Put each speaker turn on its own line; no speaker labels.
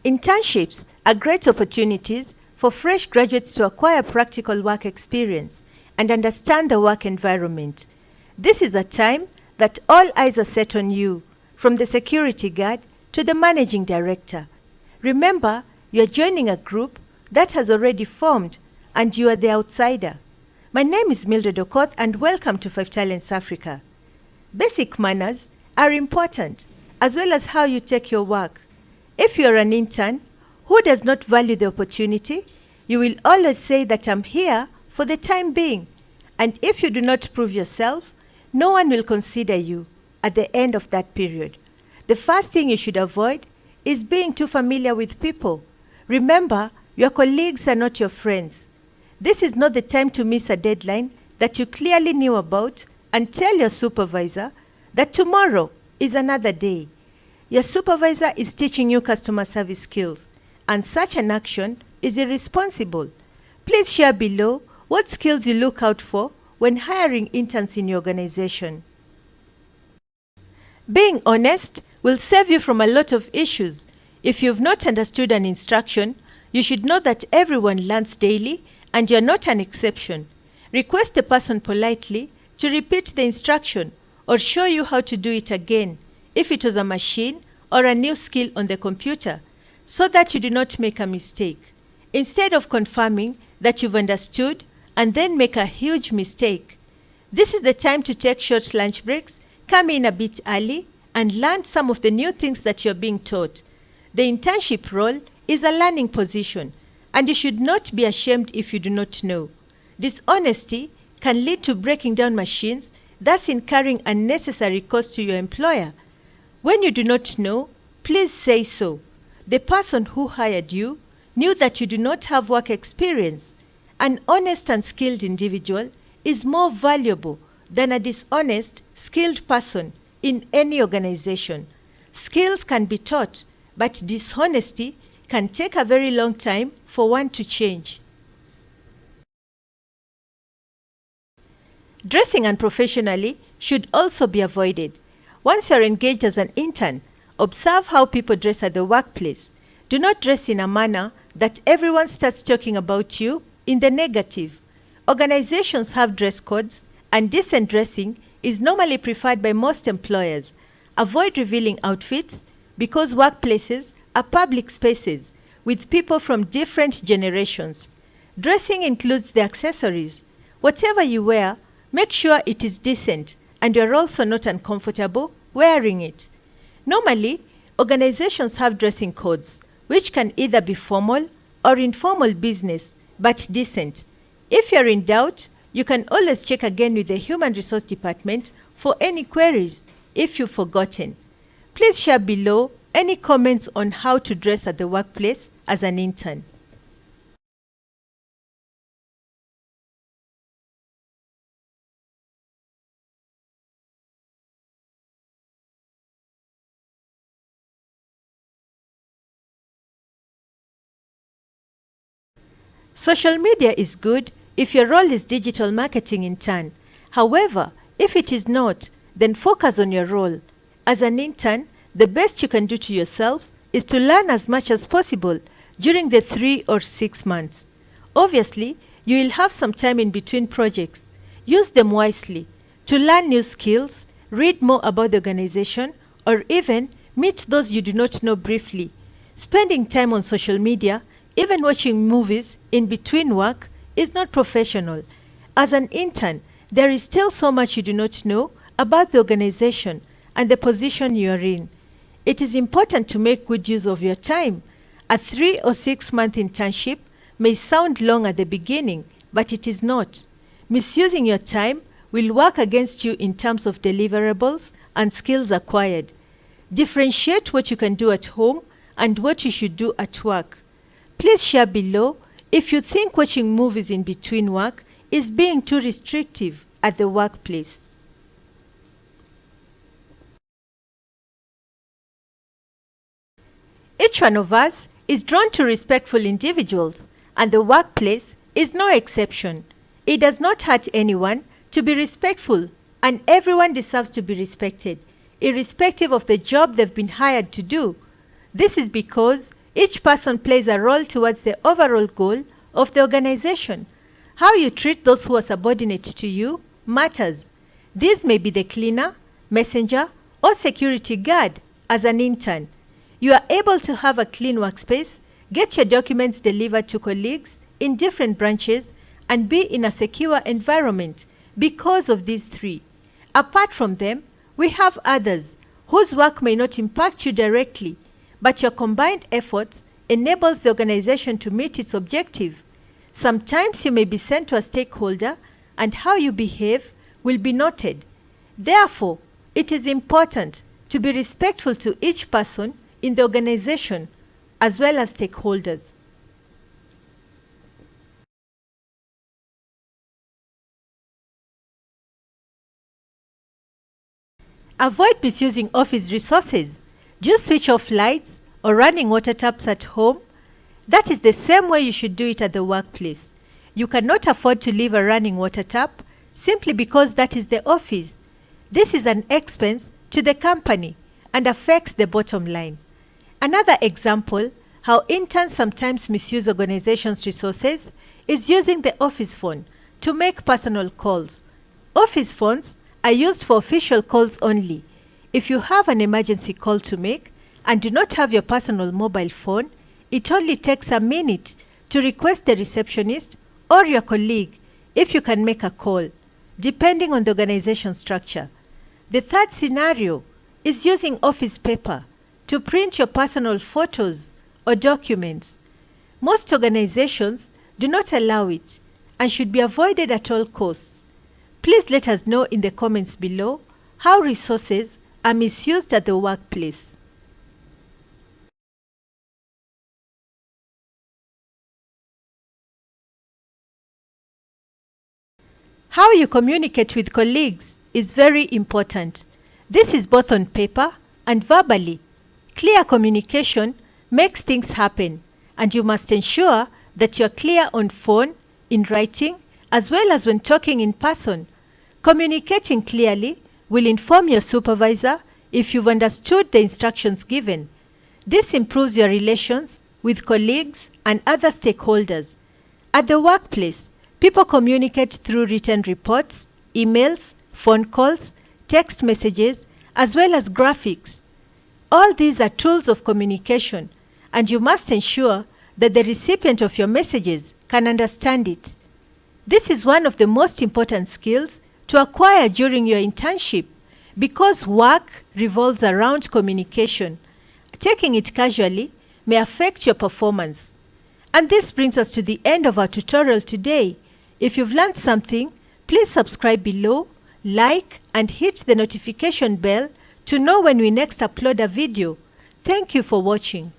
Internships are great opportunities for fresh graduates to acquire practical work experience and understand the work environment. This is a time that all eyes are set on you, from the security guard to the managing director. Remember, you are joining a group that has already formed and you are the outsider. My name is Mildred Okoth and welcome to 5 Talents Africa. Basic manners are important, as well as how you take your work. If you are an intern who does not value the opportunity, you will always say that I'm here for the time being. And if you do not prove yourself, no one will consider you at the end of that period. The first thing you should avoid is being too familiar with people. Remember, your colleagues are not your friends. This is not the time to miss a deadline that you clearly knew about and tell your supervisor that tomorrow is another day. Your supervisor is teaching you customer service skills, and such an action is irresponsible. Please share below what skills you look out for when hiring interns in your organization. Being honest will save you from a lot of issues. If you've not understood an instruction, you should know that everyone learns daily and you're not an exception. Request the person politely to repeat the instruction or show you how to do it again if it was a machine or a new skill on the computer, so that you do not make a mistake. Instead of confirming that you've understood and then make a huge mistake. This is the time to take short lunch breaks, come in a bit early, and learn some of the new things that you're being taught. The internship role is a learning position, and you should not be ashamed if you do not know. Dishonesty can lead to breaking down machines, thus incurring unnecessary costs to your employer. When you do not know, please say so. The person who hired you knew that you do not have work experience. An honest and skilled individual is more valuable than a dishonest, skilled person in any organization. Skills can be taught, but dishonesty can take a very long time for one to change. Dressing unprofessionally should also be avoided. Once you're engaged as an intern, observe how people dress at the workplace. Do not dress in a manner that everyone starts talking about you in the negative. Organizations have dress codes, and decent dressing is normally preferred by most employers. Avoid revealing outfits because workplaces are public spaces with people from different generations. Dressing includes the accessories. Whatever you wear, make sure it is decent and you're also not uncomfortable wearing it. Normally, organizations have dressing codes, which can either be formal or informal business, but decent. If you're in doubt, you can always check again with the Human Resource Department for any queries if you've forgotten. Please share below any comments on how to dress at the workplace as an intern. Social media is good if your role is digital marketing intern. However, if it is not, then focus on your role. As an intern, the best you can do to yourself is to learn as much as possible during the 3 or 6 months. Obviously, you will have some time in between projects. Use them wisely to learn new skills, read more about the organization, or even meet those you do not know briefly. Spending time on social media, even watching movies in between work, is not professional. As an intern, there is still so much you do not know about the organization and the position you are in. It is important to make good use of your time. A 3 or 6 month internship may sound long at the beginning, but it is not. Misusing your time will work against you in terms of deliverables and skills acquired. Differentiate what you can do at home and what you should do at work. Please share below if you think watching movies in between work is being too restrictive at the workplace. Each one of us is drawn to respectful individuals, and the workplace is no exception. It does not hurt anyone to be respectful, and everyone deserves to be respected, irrespective of the job they've been hired to do. This is because Each person plays a role towards the overall goal of the organization. How you treat those who are subordinate to you matters. These may be the cleaner, messenger, or security guard. As an intern, you are able to have a clean workspace, get your documents delivered to colleagues in different branches, and be in a secure environment because of these three. Apart from them, we have others whose work may not impact you directly, but your combined efforts enables the organization to meet its objective. Sometimes you may be sent to a stakeholder, and how you behave will be noted. Therefore, it is important to be respectful to each person in the organization as well as stakeholders. Avoid misusing office resources. Do you switch off lights or running water taps at home? That is the same way you should do it at the workplace. You cannot afford to leave a running water tap simply because that is the office. This is an expense to the company and affects the bottom line. Another example how interns sometimes misuse organizations' resources is using the office phone to make personal calls. Office phones are used for official calls only. If you have an emergency call to make and do not have your personal mobile phone, it only takes a minute to request the receptionist or your colleague if you can make a call, depending on the organization structure. The third scenario is using office paper to print your personal photos or documents. Most organizations do not allow it and should be avoided at all costs. Please let us know in the comments below how resources are misused at the workplace. How you communicate with colleagues is very important. This is both on paper and verbally. Clear communication makes things happen, and you must ensure that you're clear on phone, in writing, as well as when talking in person. Communicating clearly will inform your supervisor if you've understood the instructions given. This improves your relations with colleagues and other stakeholders. At the workplace, people communicate through written reports, emails, phone calls, text messages, as well as graphics. All these are tools of communication, and you must ensure that the recipient of your messages can understand it. This is one of the most important skills to acquire during your internship because work revolves around communication. Taking it casually may affect your performance. And this brings us to the end of our tutorial today. If you've learned something, please subscribe below, like, and hit the notification bell to know when we next upload a video. Thank you for watching.